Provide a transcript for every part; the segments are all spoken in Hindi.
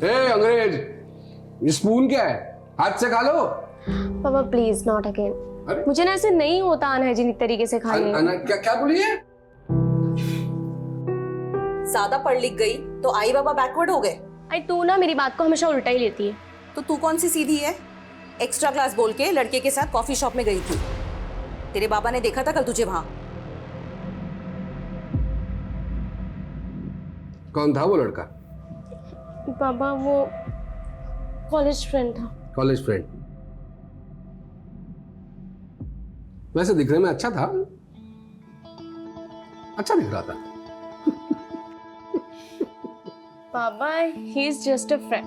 अंग्रेज, ये स्पून क्या है? हाथ से खा लो। पापा प्लीज नॉट अगेन। मुझे ना ऐसे नहीं होता अनहाइजीनिक तरीके से खाने। क्या क्या बोली है? ज्यादा पढ़ लिख गई तो आई बाबा बैकवर्ड हो गए। आई तू ना मेरी बात को हमेशा उल्टा ही लेती है। तो तू कौन सी सीधी है? एक्स्ट्रा क्लास बोल के लड़के के साथ कॉफी शॉप में गई थी। तेरे बाबा ने देखा था कल तुझे वहां। कौन था वो लड़का? पापा वो कॉलेज फ्रेंड था। College friend? वैसे दिखने में अच्छा था, अच्छा दिख रहा था। पापा he is just a friend.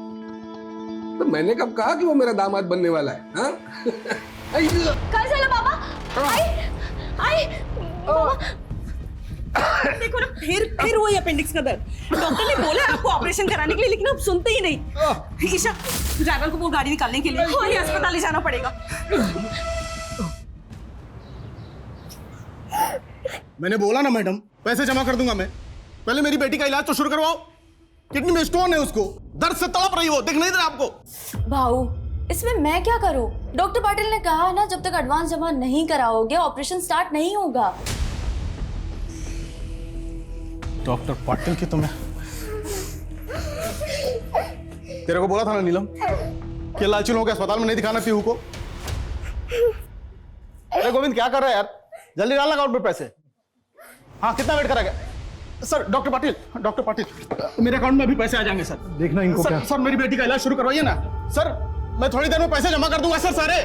तो मैंने कब कहा कि वो मेरा दामाद बनने वाला है? हाँ? कल चला पापा। आई पापा देखो ना, फिर वही अपेंडिक्स का दर्द। डॉक्टर ने बोला आपको ऑपरेशन कराने के लिए, लेकिन आप सुनते ही नहीं। ईशा, ड्राइवर को वो गाड़ी निकालने के लिए और अस्पताल ले जाना पड़ेगा। मैंने बोला ना मैडम, पैसे जमा कर दूंगा मैं। पहले मेरी बेटी का इलाज तो शुरू करवाओ। किडनी में स्टोन है, उसको दर्द से तड़प रही हो, दिख नहीं रहा आपको? भाऊ, इसमें मैं क्या करूं? डॉक्टर पाटिल ने कहा ना, जब तक एडवांस जमा नहीं कराओगे ऑपरेशन स्टार्ट नहीं होगा। डॉक्टर पाटिल की तुम्हें, तेरे को बोला था ना नीलम कि लालची लोगों के अस्पताल में नहीं दिखाना पीहू को। अरे गोविंद क्या कर रहा है यार, जल्दी डाल अकाउंट में पैसे। हाँ, कितना वेट करेगा? सर डॉक्टर पाटिल मेरे अकाउंट में अभी पैसे आ जाएंगे सर। देखना इनको क्या। सर मेरी बेटी का इलाज शुरू करवाइए ना सर, मैं थोड़ी देर में पैसे जमा कर दूंगा सर सारे।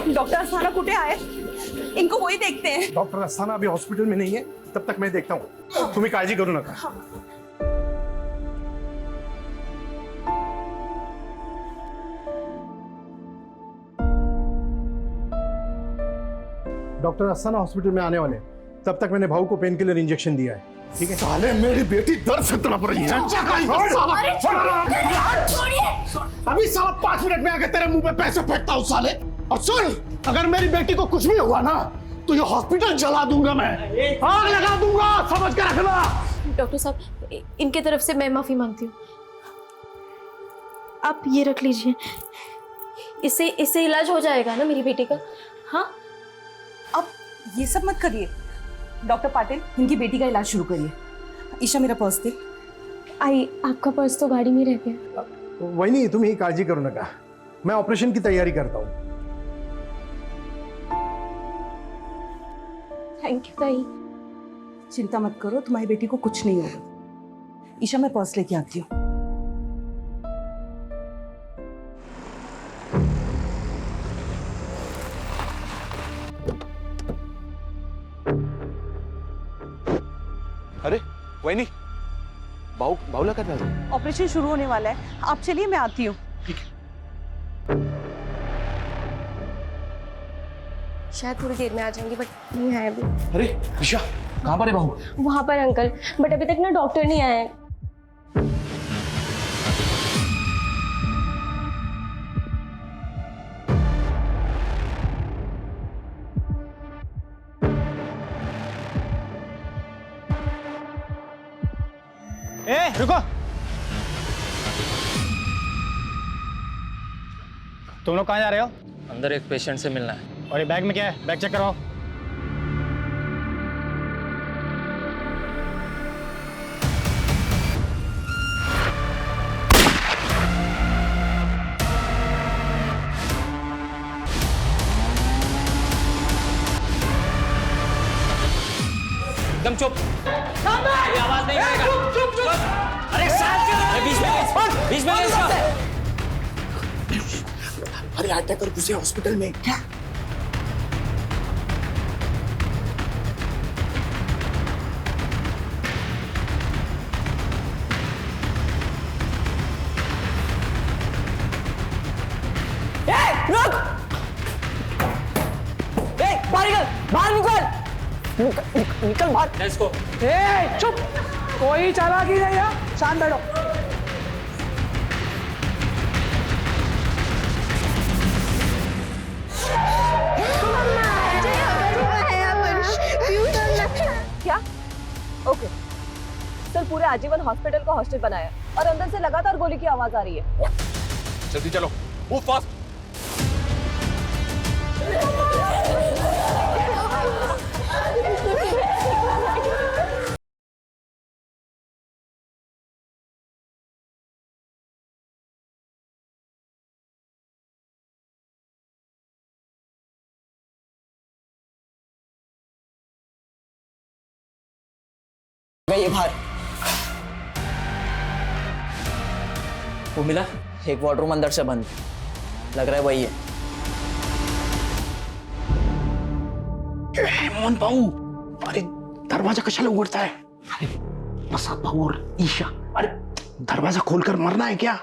डॉक्टर अस्थाना कुटे आए, इनको वही देखते हैं। डॉक्टर अस्थाना अभी हॉस्पिटल में नहीं है, तब तक मैं देखता हूँ। तुम्हें काळजी करू नका। डॉक्टर अस्थाना हॉस्पिटल में आने वाले, तब तक मैंने भाऊ को पेन किलर इंजेक्शन दिया है। ठीक है? साले मेरी बेटी दर्द से तड़प रही है। अभी साला 5 मिनट में आके तेरे मुंह पे पैसे फेंकता हूँ साले। और सुन, अगर मेरी बेटी को कुछ भी हुआ ना तो ये हॉस्पिटल जला दूंगा मैं, आग लगा दूंगा, समझ के रखना। डॉक्टर साहब, इनके तरफ से मैं माफी मांगती हूँ। आप ये रख लीजिए, इससे इलाज हो जाएगा ना मेरी बेटी का? हाँ, अब ये सब मत करिए। डॉक्टर पाटिल, इनकी बेटी का इलाज शुरू करिए। ईशा मेरा पर्स दे। आई आपका पर्स तो गाड़ी में रह गया। वही नहीं, तुम ही काळजी करू नका, मैं ऑपरेशन की तैयारी करता हूँ। थैंक यू ताई। चिंता मत करो, तुम्हारी बेटी को कुछ नहीं होगा। ईशा मैं पर्स लेके आती हूँ। अरे वही नहीं, बाउला कर रहा है। ऑपरेशन शुरू होने वाला है, आप चलिए, मैं आती हूँ। शायद थोड़ी देर में आ जाएंगे, बट नहीं है अभी। अरे ईशा, कहाँ पर है बहू? वहां पर अंकल, बट अभी तक ना डॉक्टर नहीं आए हैं। रुको, तुम लोग कहाँ जा रहे हो? अंदर एक पेशेंट से मिलना है। और ये बैग में क्या है? बैग चेक करवाओ। एकदम चुप, आवाज नहीं करेगा। चुप। अरे बीच में अरे अटैक कर घुसे हॉस्पिटल में। क्या? बाहर निकल बाहर। Let's go. चुप, कोई चालाकी नहीं है, शांत बैठो। क्या ओके सर, पूरे आजीवन हॉस्पिटल को हॉस्टल बनाया और अंदर से लगातार गोली की आवाज आ रही है। जल्दी चलो, मूव फास्ट। ये बाहर वो मिला, एक वार्डरूम अंदर से बंद, लग रहा है वही है। मोहन भाऊ, अरे दरवाजा कशाला उघडताय? अरे प्रसाद भाऊ और ईशा, अरे दरवाजा खोलकर मरना है क्या?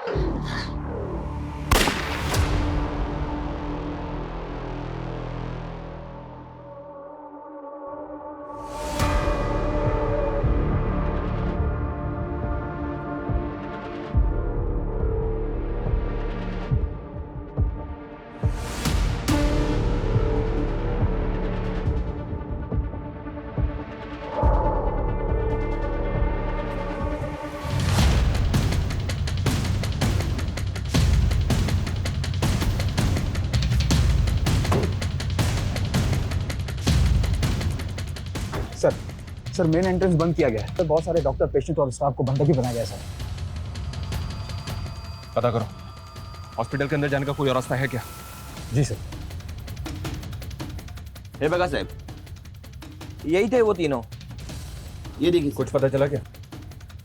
सर मेन एंट्रेंस बंद किया गया है। तो बहुत सारे डॉक्टर, पेशेंट और स्टाफ को बंधक भी बनाया गया है सर। पता करो हॉस्पिटल के अंदर जाने का कोई और रास्ता है क्या? जी सर। हे बगा साहब, यही थे वो तीनों। ये देखिए कुछ पता चला क्या?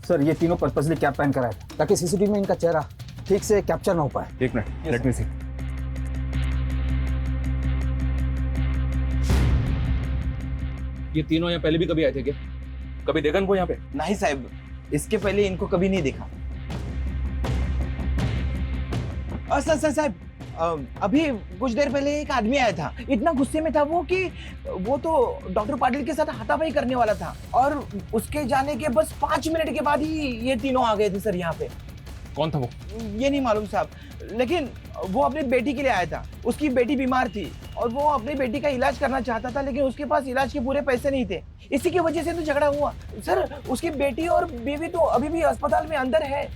सर, ये तीनों पर्पसली कैप पहन कर आए थे ताकि सीसीटीवी में इनका चेहरा ठीक से कैप्चर ना हो पाए। एक मिनट, लेट मी सी। ये तीनों यहाँ पहले भी कभी आए थे क्या? कभी देखा इनको यहाँ पे? नहीं साहब, इसके पहले इनको कभी नहीं देखा। सर साहब, अभी कुछ देर पहले एक आदमी आया था, इतना गुस्से में था वो कि वो तो डॉक्टर पाटिल के साथ हाथापाई करने वाला था और उसके जाने के बस 5 मिनट के बाद ही ये तीनों आ गए थे सर यहाँ पे। कौन था वो? ये नहीं मालूम साहब, लेकिन वो अपनी बेटी के लिए आया था। उसकी बेटी बीमार थी और वो अपनी बेटी का इलाज करना चाहता था, लेकिन उसके पास इलाज के पूरे पैसे नहीं थे। इसी की वजह से तो झगड़ा हुआ सर। उसकी बेटी और बीवी तो अभी भी अस्पताल में अंदर है।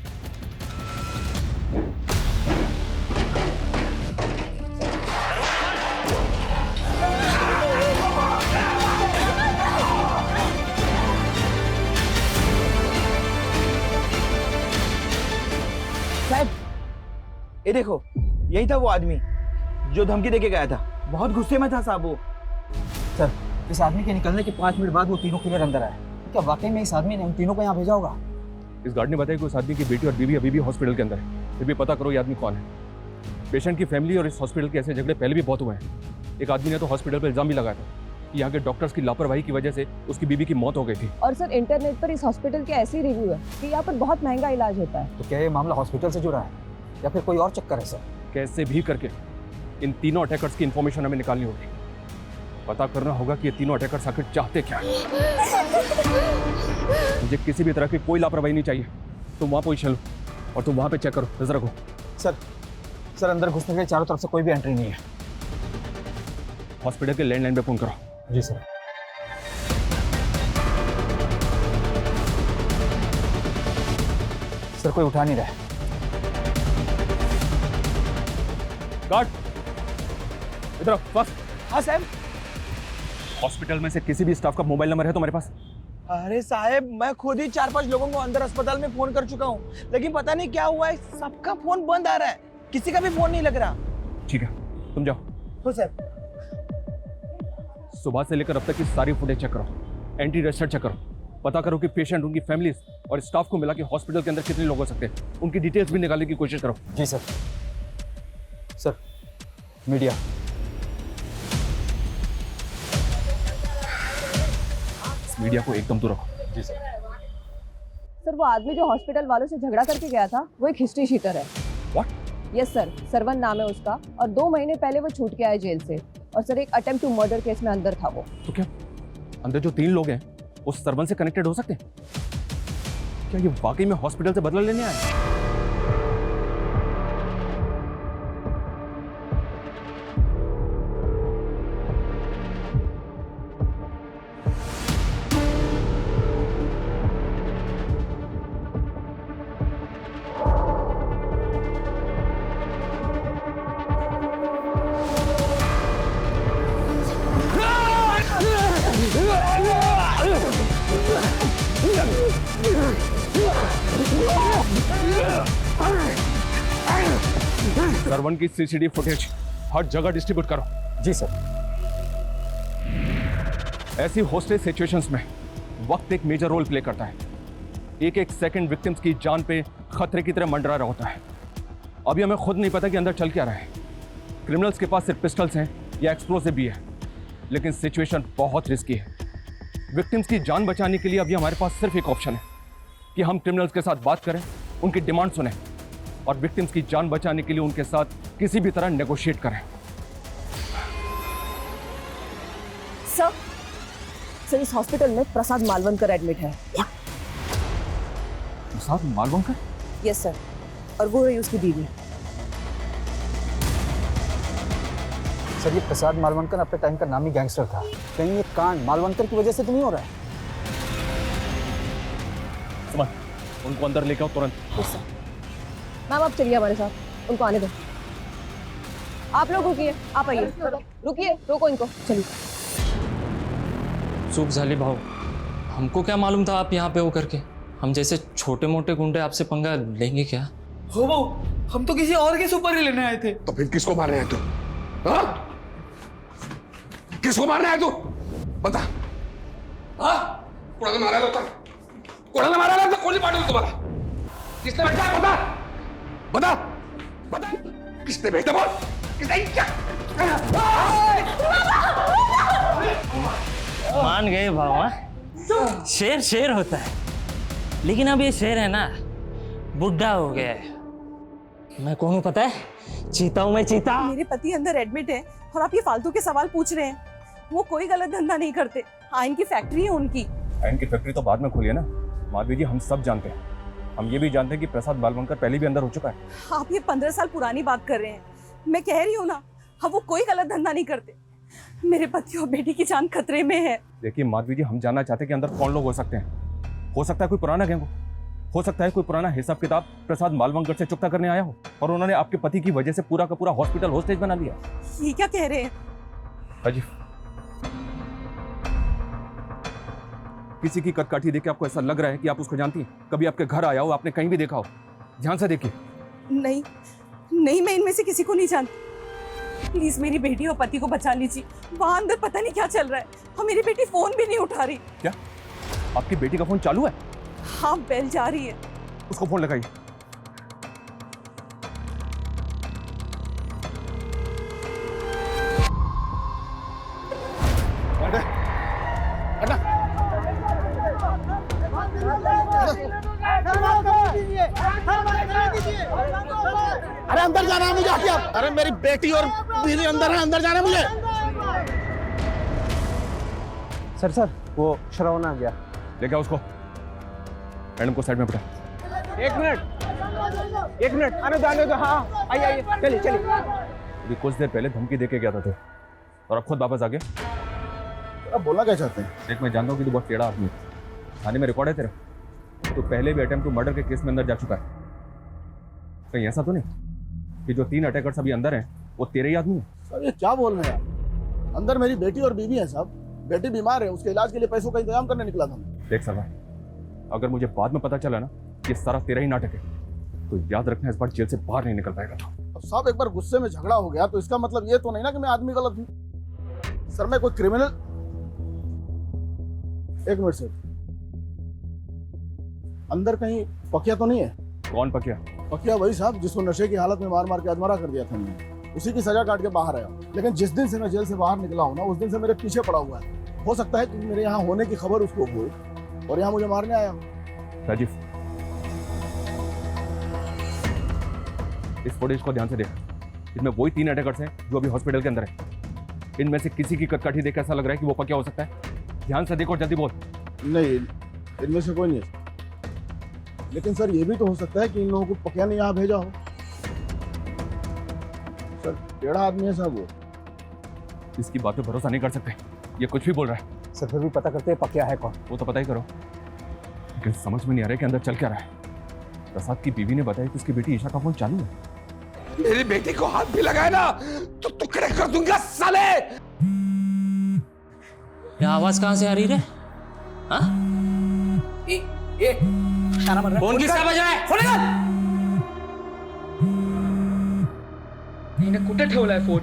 साहब, ये देखो, यही था वो आदमी जो धमकी देके गया था। बहुत गुस्से में था साहब वो। सर, इस आदमी के निकलने के 5 मिनट बाद वो तीनों किलर अंदर आए। क्या वाकई में इस आदमी ने उन तीनों को यहाँ भेजा होगा? इस गार्ड ने बताया कि उस आदमी की बेटी और बीवी अभी भी हॉस्पिटल के अंदर है। फिर भी पता करो ये आदमी कौन है। पेशेंट की फैमिली और इस हॉस्पिटल के ऐसे झगड़े पहले भी बहुत हुए हैं। एक आदमी ने तो हॉस्पिटल पर इल्जाम भी लगाया था कि यहाँ के डॉक्टर्स की लापरवाही की वजह से उसकी बीवी की मौत हो गई थी। और सर, इंटरनेट पर इस हॉस्पिटल के ऐसे रिव्यू है कि यहाँ पर बहुत महंगा इलाज होता है। तो क्या ये मामला हॉस्पिटल से जुड़ा है या फिर कोई और चक्कर है सर? कैसे भी करके इन तीनों अटैकर्स की इंफॉर्मेशन हमें निकालनी होगी। पता करना होगा कि ये तीनों अटैकर्स आखिर चाहते क्या है। मुझे किसी भी तरह की कोई लापरवाही नहीं चाहिए। तुम वहाँ पोजीशन लो और तुम वहाँ पे चेक करो, नजर रखो। सर अंदर घुसने के लिए चारों तरफ से कोई भी एंट्री नहीं है। हॉस्पिटल के लैंडलाइन पे फोन करो। जी सर। सर, कोई उठा नहीं रहा है। गार्ड इधर बस। हाँ साहब। हॉस्पिटल में से किसी भी स्टाफ का मोबाइल नंबर है तुम्हारे पास? अरे साहब, मैं खुद ही 4-5 लोगों को अंदर अस्पताल में फोन कर चुका हूँ, लेकिन पता नहीं क्या हुआ है, सबका फोन बंद आ रहा है, किसी का भी फोन नहीं लग रहा। ठीक है, तुम जाओ। हो साहब। सुबह से लेकर अब तक की सारी फुटेज चेक करो, एंटी रजिस्टर चेक करो, पता करो कि पेशेंट, उनकी फैमिलीज और स्टाफ को मिला कि हॉस्पिटल के अंदर कितने लोग हो सकते हैं। उनकी डिटेल्स भी निकालने की कोशिश करो। जी सर। Sir, media. मीडिया को एकदम दूर रखो। जी सर। सर, वो आदमी जो हॉस्पिटल वालों से झगड़ा करके गया था, वो एक हिस्ट्री शीटर है। व्हाट? यस सर, सरवन नाम है उसका, और 2 महीने पहले वो छूट के आया जेल से। और सर, एक अटेम्प्ट टू मर्डर केस में अंदर था वो। तो क्या अंदर जो 3 लोग हैं उस सर्वन से कनेक्टेड हो सकते हैं? क्या ये वाकई में हॉस्पिटल से बदला लेने आए? सरवन की सीसीटीवी फुटेज हर जगह डिस्ट्रीब्यूट करो। जी सर। ऐसी हॉस्टेज सिचुएशंस में वक्त एक मेजर रोल प्ले करता है। एक एक सेकंड विक्टिम्स की जान पे खतरे की तरह मंडरा रहा होता है। अभी हमें खुद नहीं पता कि अंदर चल क्या रहा है। क्रिमिनल्स के पास सिर्फ पिस्टल्स हैं या एक्सप्लोसिव भी है, लेकिन सिचुएशन बहुत रिस्की है। विक्टिम्स की जान बचाने के लिए अभी हमारे पास सिर्फ एक ऑप्शन है कि हम क्रिमिनल्स के साथ बात करें, उनकी डिमांड सुनें और विक्टिम्स की जान बचाने के लिए उनके साथ किसी भी तरह नेगोशिएट करें। सर इस हॉस्पिटल में प्रसाद मालवनकर एडमिट है। प्रसाद मालवनकर? यस सर, और वो रही उसकी बीवी। सर ये प्रसाद मालवनकर अपने टाइम का नामी गैंगस्टर था। कहीं ये कांड मालवनकर की वजह से तो नहीं हो रहा है? समझ, उनको अंदर लेके आओ तुरंत। Yes sir. मैम आप चलिए हमारे साथ, उनको आने दो। आप लोग रुकिए, आप आइए। रुकिए, रोको इनको, चलिए। चूक झाली भाऊ, हमको क्या मालूम था आप यहाँ पे हो करके। हम जैसे छोटे मोटे गुंडे आपसे पंगा लेंगे क्या? हो भाऊ, हम तो किसी और के सुपर ही लेने आए थे। तो फिर किसको मारने आया तू? हाँ? किसको मारने आया तू? बता। हाँ? कोणाला मारायला होता? कोणाला मारायला होता? कोणी पाठवलं तुम्हाला? किसने भेजा? बता। बता। बता। किसने भेजा बोल? किसने? मान गए भाऊ, हाँ? शेर शेर होता है, लेकिन अब ये शेर है ना बुढ़ा हो गया है। मैं कौन हूँ पता है? चीता हूँ मैं, चीता। मेरे पति अंदर एडमिट है और आप ये फालतू के सवाल पूछ रहे हैं। वो कोई गलत धंधा नहीं करते। आयन की फैक्ट्री है उनकी। आयन की फैक्ट्री तो बाद में खुली है ना माधवी जी, हम सब जानते हैं। हम ये भी जानते हैं कि प्रसाद मालवनकर पहले भी अंदर हो चुका है। आप ये 15 साल पुरानी बात कर रहे हैं। मैं कह रही हूँ ना, हाँ वो कोई गलत धंधा नहीं करते। मेरे पति और बेटी की जान खतरे में है। देखिए माधवी जी, हम जानना चाहते हैं कि अंदर कौन लोग हो सकते हैं। हो सकता है कोई पुराना गैंग हो सकता है कोई पुराना हिसाब किताब प्रसाद मालवनकर से चुकता करने आया हो और उन्होंने आपके पति की वजह से पूरा का पूरा हॉस्पिटल होस्टेज बना लिया। ये क्या कह रहे हैं? हाजी, किसी की कटकाठी देख के आपको ऐसा लग रहा है कि आप उसको जानती हैं? कभी आपके घर आया हो, आपने कहीं भी देखा हो? ध्यान से देखिए। नहीं, मैं इनमें से किसी को नहीं जानती। प्लीज मेरी बेटी और पति को बचा लीजिए। वहां अंदर पता नहीं क्या चल रहा है और मेरी बेटी फोन भी नहीं उठा रही। क्या आपकी बेटी का फोन चालू है? हाँ, बेल जा रही है। उसको फोन लगाइए। अरे अंदर जाना है मुझे, हटिए आप। अरे मेरी बेटी और बीवी अंदर है, अंदर जाना है मुझे। सर वो श्रवण आ गया। लेके आओ उसको। मैडम को साइड में बिठा। एक मिनट, आने दो। हाँ आइए, चलिए। अभी कुछ देर पहले धमकी देके गया था तू और अब खुद वापस आ गया। अब बोलना क्या चाहते हैं? देख, मैं जानता हूँ कि तू बहुत टेढ़ा आदमी है। थाने में रिकॉर्ड है तेरा। तो पहले भी अटेम्प्ट टू मर्डर के केस में अंदर जा चुका है। कहीं ऐसा तो नहीं कि जो 3 अटैकर्स अभी अंदर हैं वो तेरे ही आदमी है? सर ये क्या बोल रहे हैं आप? अंदर मेरी बेटी और बीवी है साहब। बेटी बीमार है, उसके इलाज के लिए पैसों का इंतजाम करने निकला था। देख सरवा, अगर मुझे बाद में पता चला ना ये सारा तेरा ही नाटक है तो याद रखना, इस बार जेल से बाहर नहीं निकल पाएगा। तो अब साहब एक बार गुस्से में झगड़ा हो गया तो इसका मतलब ये तो नहीं ना कि मैं आदमी गलत हूँ। सर मैं कोई क्रिमिनल। एक मिनट सर, अंदर कहीं पकिया तो नहीं है? कौन पकिया? पकिया वही साहब जिसको नशे की हालत में मार मार के अधमरा कर दिया था मैंने। उसी की सजा काट के बाहर आया। लेकिन जिस दिन से मैं जेल से बाहर निकला हूं ना, उस दिन से मेरे पीछे पड़ा हुआ है। हो सकता है कि मेरे यहाँ होने की खबर उसको हुई और यहाँ मुझे मारने आया। राजीव, इस फुटेज को ध्यान से देख। इसमें वही 3 अटैकर्स हैं जो अभी हॉस्पिटल के अंदर है। इनमें से किसी की कटकाठी देख ऐसा लग रहा है कि वो पकिया हो सकता है। ध्यान से देखो और जल्दी बोल। नहीं, इनमें से कोई नहीं है। लेकिन सर ये भी तो हो सकता है कि इन लोगों को पकिया ने यहाँ भेजा हो। सर टेढ़ा आदमी है साहब वो। इसकी बात पे भरोसा नहीं कर सकते, ये कुछ भी बोल रहा है। सर फिर भी पता करते हैं पकिया है कौन। वो तो पता ही करो, लेकिन समझ में नहीं आ रहा है कि अंदर चल क्या रहा है। प्रसाद की बीवी ने बताया कि उसकी बेटी ईशा का फोन चालू है। मेरी बेटी को हाथ भी लगाए ना तो टुकड़े कर दूंगा साले। ये आवाज कहाँ से आ रही रे? हाँ? शाना बन रहा है। फोन किसका बज रहा है? हिने कुठे ठेवलाय फोन?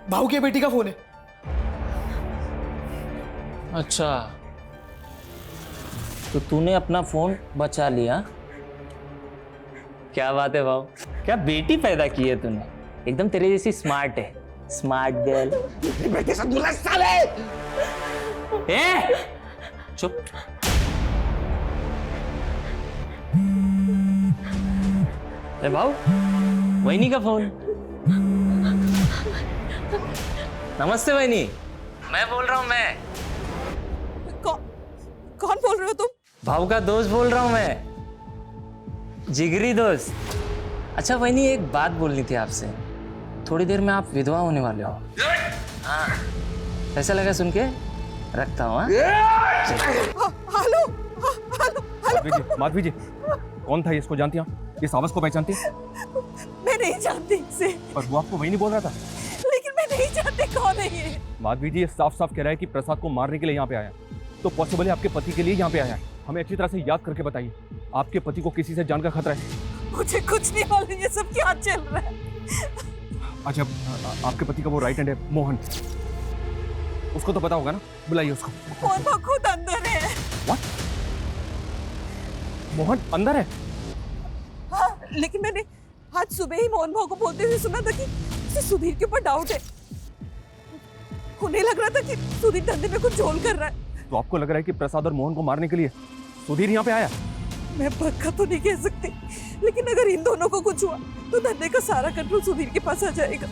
भाऊ की बेटी का फोन है। अच्छा, तो तूने अपना फोन बचा लिया। क्या बात है भाऊ, क्या बेटी पैदा की है तूने। एकदम तेरे जैसी स्मार्ट है, स्मार्ट गर्ल। बेटे से दूर रह साले। ए चुप। अरे भाऊ, वहीनी का फोन। नमस्ते वहीनी, मैं बोल रहा हूँ। मैं कौन बोल रहे हो तुम? भाऊ का दोस्त बोल रहा हूँ मैं, जिगरी दोस्त। अच्छा वहीनी, एक बात बोलनी थी आपसे। थोड़ी देर में आप विधवा होने वाले हो। हाँ, कैसा लगा सुन के? रखता हूँ। हेलो माधवी जी, कौन था ये? इसको जानती हैं? इस आवाज को पहचानती हैं? मैं नहीं जानती इसे। और वो आपको वही नहीं बोल रहा था? लेकिन मैं नहीं जानती कौन है ये। माधवी जी, ये साफ साफ कह रहा है कि प्रसाद को मारने के लिए यहाँ पे आया, तो पॉसिबल है आपके पति के लिए यहाँ पे आया है। हमें अच्छी तरह से याद करके बताइए, आपके पति को किसी से जान का खतरा है? मुझे कुछ नहीं मालूम ये सब क्या चल रहा है। अच्छा, आपके पति का वो राइट हैंड है मोहन, उसको तो पता होगा ना, बुलाइए उसको। मोहन खुद अंदर है। What? मोहन अंदर है? हाँ, लेकिन मैंने आज सुबह ही मोहन भाव को बोलते हुए सुना था कि उसे सुधीर के ऊपर डाउट है। उन्हें लग रहा था कि सुधीर धंधे में कुछ झोल कर रहा है। तो आपको लग रहा है कि प्रसाद और मोहन को मारने के लिए सुधीर यहाँ पे आया? मैं पक्का तो नहीं कह सकती, लेकिन अगर इन दोनों को कुछ हुआ तो धंधे का सारा कंट्रोल सुधीर के पास आ जाएगा।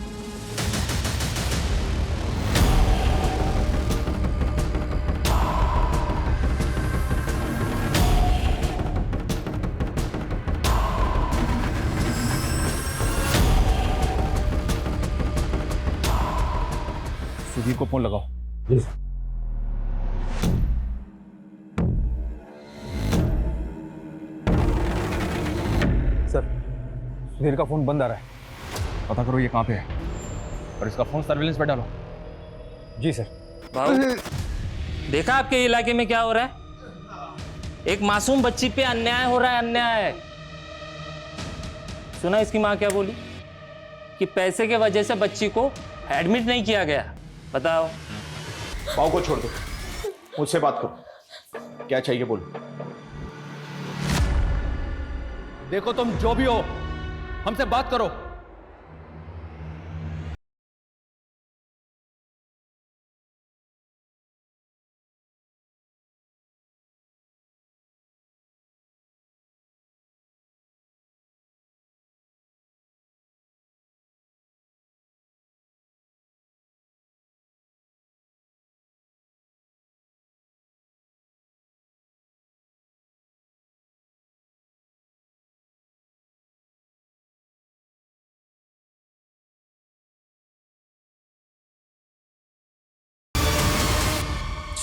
सुधीर को फोन लगाओ। सर, सुधीर का फोन बंद आ रहा है, पता करो ये कहाँ पे है और इसका फोन सर्विलेंस पे डालो। जी सर। भाऊ, देखा आपके इलाके में क्या हो रहा है? एक मासूम बच्ची पे अन्याय हो रहा है, अन्याय। सुना इसकी माँ क्या बोली? कि पैसे के वजह से बच्ची को एडमिट नहीं किया गया। बताओ। भाव को छोड़ दो, मुझसे बात करो, क्या चाहिए बोलो। देखो तुम जो भी हो, हमसे बात करो।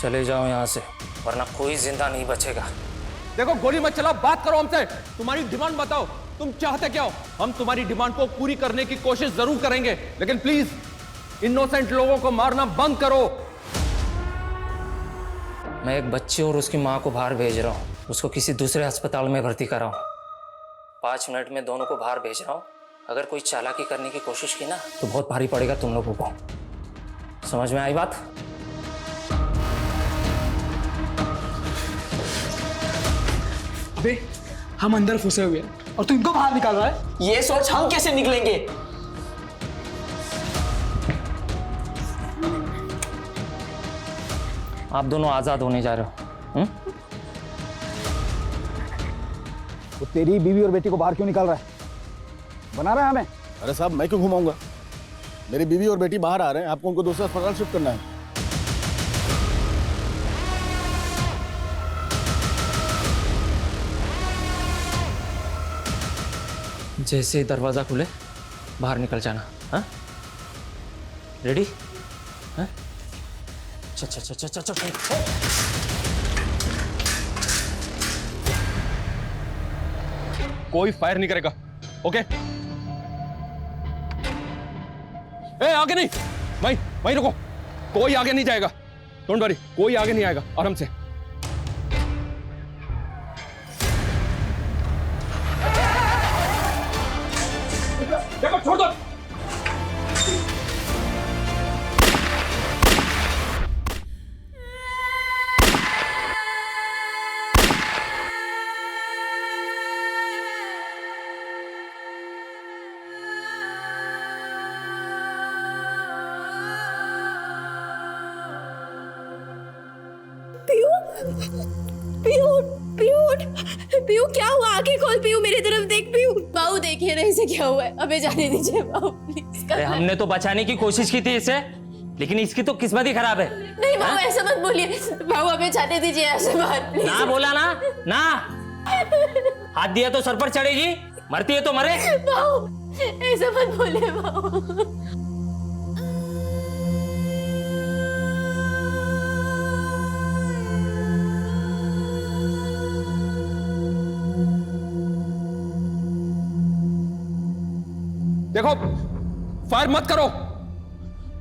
चले जाओ यहाँ से, वरना कोई जिंदा नहीं बचेगा। देखो, गोली मत चलाओ, बात करो हमसे। तुम्हारी डिमांड बताओ, तुम चाहते क्या हो? हम तुम्हारी डिमांड को पूरी करने की कोशिश जरूर करेंगे, लेकिन प्लीज इनोसेंट लोगों को मारना बंद करो। मैं एक बच्चे और उसकी माँ को बाहर भेज रहा हूँ, उसको किसी दूसरे अस्पताल में भर्ती कर रहा हूँ। 5 मिनट में दोनों को बाहर भेज रहा हूँ। अगर कोई चालाकी करने की कोशिश की ना तो बहुत भारी पड़ेगा तुम लोगों को। समझ में आई बात? अबे, हम अंदर फंसे हुए हैं और तू इनको बाहर निकाल रहा है। ये सोच हम कैसे निकलेंगे? आप दोनों आजाद होने जा रहे हो। वो तेरी बीवी और बेटी को बाहर क्यों निकाल रहा है? बना रहा है हमें? अरे साहब, मैं क्यों घुमाऊंगा? मेरी बीवी और बेटी बाहर आ रहे हैं, आपको उनको दूसरा अस्पताल शिफ्ट करना है। जैसे ही दरवाजा खुले बाहर निकल जाना। हाँ, रेडी? हाँ, चल चल चल चल चल चल। कोई फायर नहीं करेगा, ओके? ए, आगे नहीं, वहीं रुको, कोई आगे नहीं जाएगा, डोंट वरी, कोई आगे नहीं आएगा, आराम से। देखो छोड़ दो। पीयू क्या हुआ? आंखें खोल पीयू, मेरी तरफ देख पीयू। बाबू देखिए ना इसे क्या हुआ है, अबे जाने दीजिए बाबू प्लीज। अरे हमने तो बचाने की कोशिश की थी इसे, लेकिन इसकी तो किस्मत ही खराब है। नहीं बाबू ऐसा मत बोलिए, बाबू अबे जाने दीजिए ऐसे बात प्लीज। ना बोला ना, ना हाथ दिया तो सर पर चढ़ेगी, मरती है तो मरे। बाबू ऐसा मत बोलिए बाबू। देखो फायर मत करो,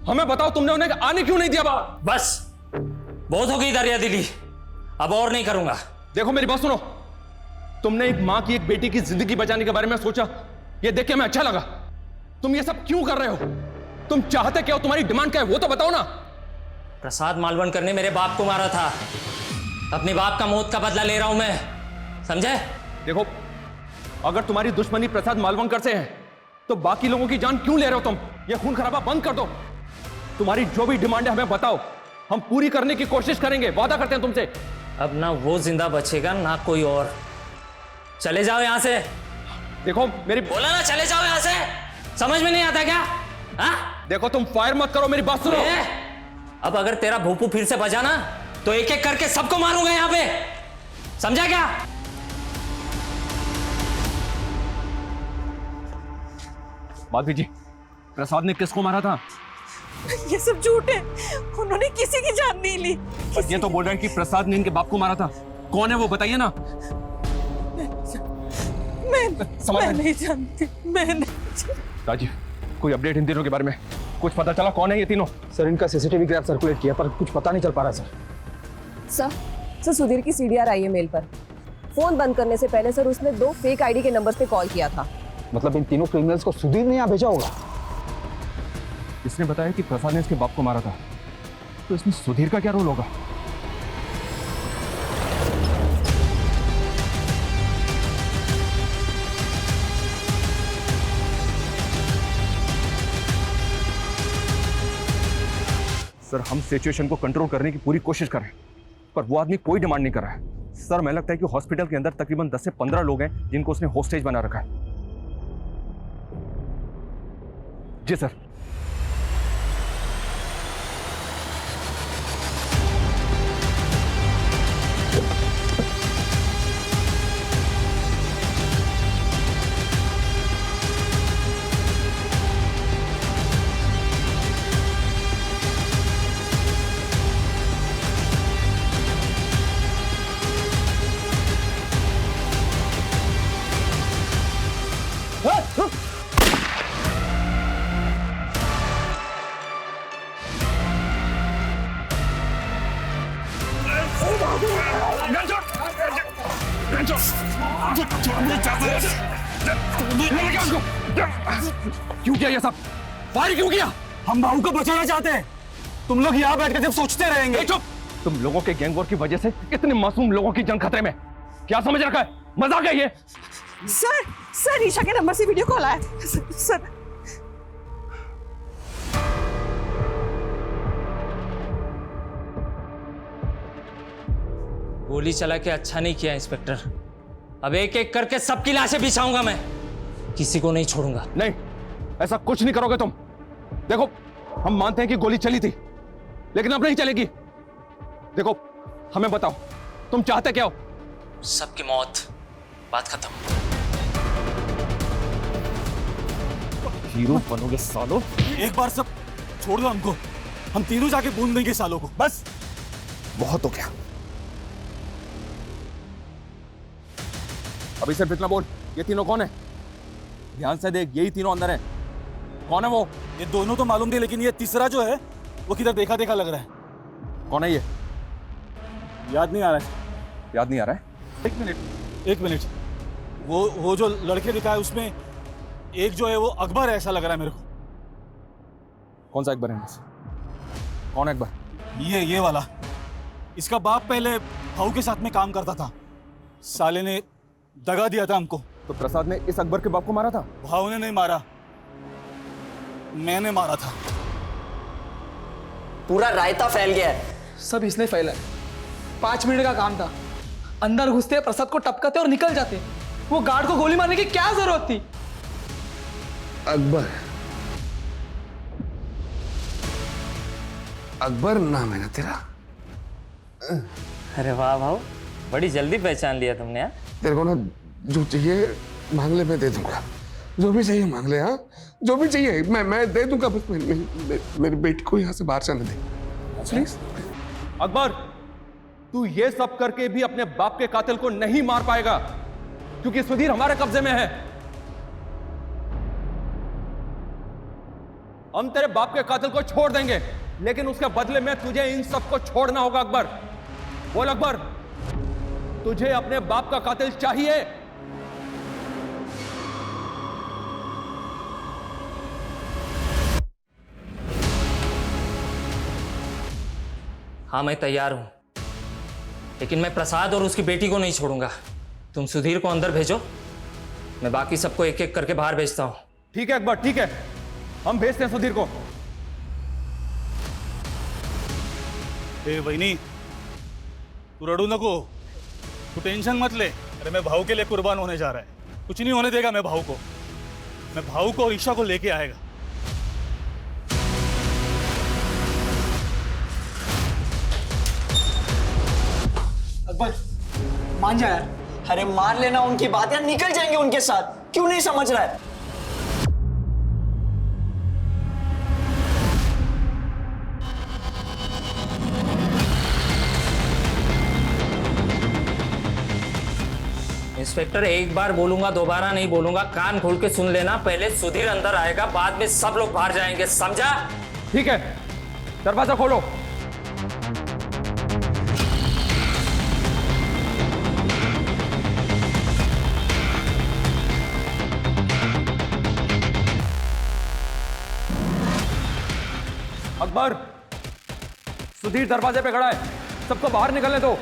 हमें बताओ तुमने उन्हें आने क्यों नहीं दिया बाहर? बस बहुत हो गई दरिया दिली, अब और नहीं करूंगा। देखो मेरी बात सुनो, तुमने एक मां की, एक बेटी की जिंदगी बचाने के बारे में सोचा, ये देख के हमें अच्छा लगा। तुम ये सब क्यों कर रहे हो? तुम चाहते क्या हो? तुम्हारी डिमांड क्या है वो तो बताओ ना। प्रसाद मालवणकर ने मेरे बाप को मारा था, अपने बाप का मौत का बदला ले रहा हूं मैं, समझे? देखो अगर तुम्हारी दुश्मनी प्रसाद मालवणकर से है तो बाकी लोगों की जान क्यों ले रहे हो तुम? ये खून खराबा बंद कर दो। तुम्हारी जो भी डिमांड है हमें बताओ, हम पूरी करने की कोशिश करेंगे, वादा करते हैं तुमसे। अब ना वो जिंदा बचेगा ना कोई और। चले जाओ यहां से। देखो मेरी बोला ना चले जाओ यहां से, समझ में नहीं आता क्या? हाँ? देखो तुम फायर मत करो, मेरी बात सुनो। अब अगर तेरा भूपू फिर से बजा ना तो एक एक करके सबको मारूंगा यहां पे, समझा क्या? माधवी जी, प्रसाद ने किसको मारा था? ये सब झूठ है, उन्होंने किसी की जान नहीं ली। ये तो बोल रहे हैं कि प्रसाद ने इनके बाप को मारा था। कौन है वो बताइए ना। मैं नहीं जानती, मैं नहीं। राजीव, कोई अपडेट इन तीनों के बारे में? कुछ पता चला कौन है ये तीनों? सर इनका सीसीटीवी ग्राफ सर्कुलेट किया पर कुछ पता नहीं चल पा रहा सर। सर सुधीर की सीडीआर आई है मेल पर। फोन बंद करने से पहले सर उसने 2 फेक आईडी के नंबर पे कॉल किया था। मतलब इन तीनों क्रिमिनल्स को सुधीर ने यहाँ भेजा होगा। इसने बताया कि प्रसाद ने इसके बाप को मारा था, तो इसमें सुधीर का क्या रोल होगा? सर हम सिचुएशन को कंट्रोल करने की पूरी कोशिश कर रहे हैं, पर वो आदमी कोई डिमांड नहीं कर रहा है। सर मैं लगता है कि हॉस्पिटल के अंदर तकरीबन 10 से 15 लोग हैं जिनको उसने होस्टेज बना रखा है। जी सर। क्यों किया ये सब? फायर क्यों किया? हम बाबू को बचाना चाहते हैं। तुम लोग यहाँ बैठ कर जब सोचते रहेंगे। चुप! तुम लोगों के गैंग वॉर की वजह से इतने मासूम लोगों की जान खतरे में। क्या समझ रखा है? मजाक है ये? सर ईशा के नंबर से वीडियो कॉल आया था सर। गोली चला के अच्छा नहीं किया इंस्पेक्टर, अब एक एक करके सबकी लाशें बिछाऊंगा मैं, किसी को नहीं छोड़ूंगा। नहीं, ऐसा कुछ नहीं करोगे तुम। देखो हम मानते हैं कि गोली चली थी, लेकिन अब नहीं चलेगी। देखो हमें बताओ तुम चाहते क्या हो? सबकी मौत, बात खत्म। हीरो बनोगे सालो। एक बार सब छोड़ दो हमको, हम तीनों जाके बूंद देंगे सालों को, बस। बहुत हो गया। अभी सिर्फ इतना बोल, ये तीनों कौन है? ध्यान से देख, यही तीनों अंदर है। कौन है वो? ये दोनों तो मालूम थे, लेकिन ये तीसरा जो है वो किधर देखा देखा लग रहा है। कौन है ये? याद नहीं आ रहा है। याद नहीं आ रहा है? एक मिनट, वो जो लड़के दिखा है उसमें एक जो है वो अकबर है, ऐसा लग रहा है मेरे को। कौन सा अकबर है? कौन है अकबर? ये वाला। इसका बाप पहले भाऊ के साथ में काम करता था, साले ने दगा दिया था हमको। तो प्रसाद ने इस अकबर के बाप को मारा था? भाऊ ने नहीं मारा, मैंने मारा था। पूरा रायता फैल गया है। सब इसने फैला है। 5 मिनट का काम था, अंदर घुसते प्रसाद को टपकाते और निकल जाते। वो गार्ड को गोली मारने की क्या जरूरत थी? अकबर, अकबर नाम है ना तेरा? अरे वाह भाऊ, बड़ी जल्दी पहचान लिया तुमने। हाँ, तेरे को ना जो चाहिए मांग ले, मैं दे दूंगा। जो भी चाहिए मांग ले। हाँ, जो भी चाहिए मैं दे दूंगा। बस मेरी बेटी को यहाँ से बाहर जाने दे प्लीज। अकबर, तू ये सब करके भी अपने बाप के कातिल को नहीं मार पाएगा, क्योंकि सुधीर हमारे कब्जे में है। हम तेरे बाप के कातिल को छोड़ देंगे, लेकिन उसके बदले में तुझे इन सबको छोड़ना होगा। अकबर, बोल अकबर, तुझे अपने बाप का कातिल चाहिए? हाँ मैं तैयार हूं, लेकिन मैं प्रसाद और उसकी बेटी को नहीं छोड़ूंगा। तुम सुधीर को अंदर भेजो, मैं बाकी सबको एक एक करके बाहर भेजता हूं। ठीक है अकबर, ठीक है, हम भेजते हैं सुधीर को। वहीनी, तू रड़ू नको, तू टेंशन मत ले। अरे मैं भाऊ के लिए कुर्बान होने जा रहा है, कुछ नहीं होने देगा मैं भाऊ को। मैं भाऊ को और ईशा को लेके आएगा। अकबर मान जा यार। अरे मान लेना उनकी बात यार, निकल जाएंगे उनके साथ। क्यों नहीं समझ रहा है? इंस्पेक्टर, एक बार बोलूंगा, दोबारा नहीं बोलूंगा, कान खोल के सुन लेना। पहले सुधीर अंदर आएगा, बाद में सब लोग बाहर जाएंगे, समझा? ठीक है, दरवाजा खोलो। अकबर, सुधीर दरवाजे पे खड़ा है, सबको बाहर निकलने दो।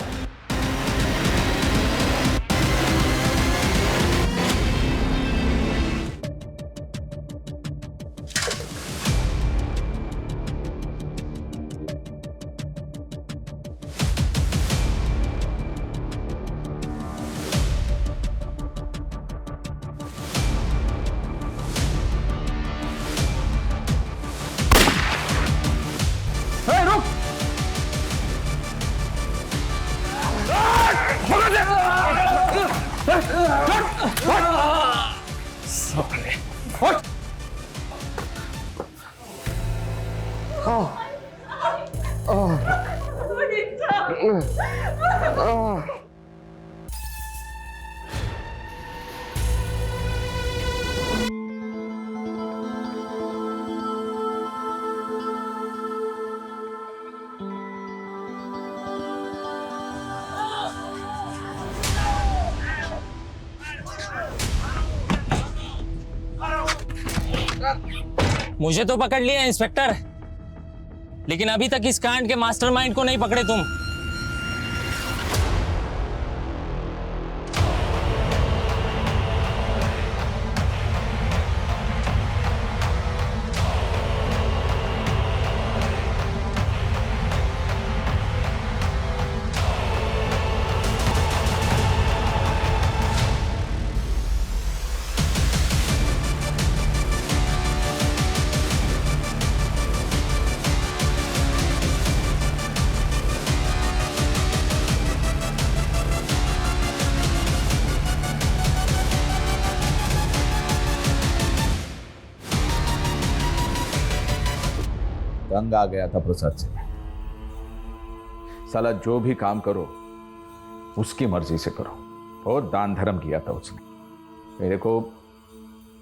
मुझे तो पकड़ लिया इंस्पेक्टर, लेकिन अभी तक इस कांड के मास्टरमाइंड को नहीं पकड़े तुम। तंग आ गया था प्रसाद से। साला जो भी काम करो उसकी मर्जी से करो। बहुत दान धर्म किया था उसने। मेरे को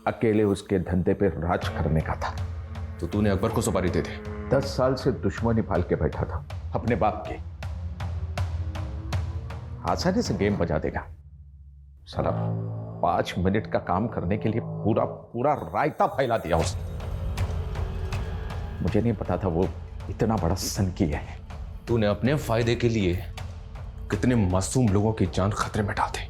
अकेले उसके धंधे पे राज करने का था। तो तूने अकबर को सुपारी दे दी? 10 साल से दुश्मनी पाल के बैठा था अपने बाप की। आसानी से गेम बजा देगा साला। 5 मिनट का काम करने के लिए पूरा पूरा रायता फैला दिया उसने। मुझे नहीं पता था वो इतना बड़ा सनकी है। तूने अपने फायदे के लिए कितने मासूम लोगों की जान खतरे में डाल दी।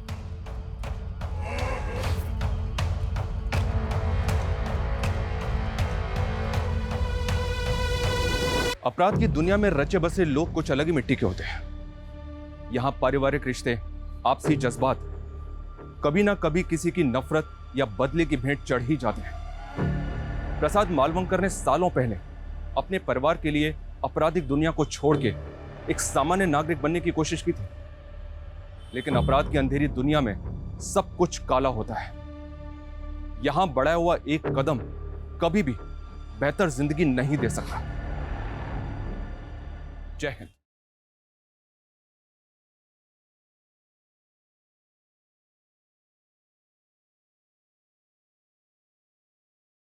अपराध की दुनिया में रचे बसे लोग कुछ अलग ही मिट्टी के होते हैं। यहां पारिवारिक रिश्ते, आपसी जज्बात कभी ना कभी किसी की नफरत या बदले की भेंट चढ़ ही जाते हैं। प्रसाद मालवंकर ने सालों पहले अपने परिवार के लिए आपराधिक दुनिया को छोड़ के एक सामान्य नागरिक बनने की कोशिश की थी, लेकिन अपराध की अंधेरी दुनिया में सब कुछ काला होता है। यहां बढ़ाया हुआ एक कदम कभी भी बेहतर जिंदगी नहीं दे सकता। जय हिंद।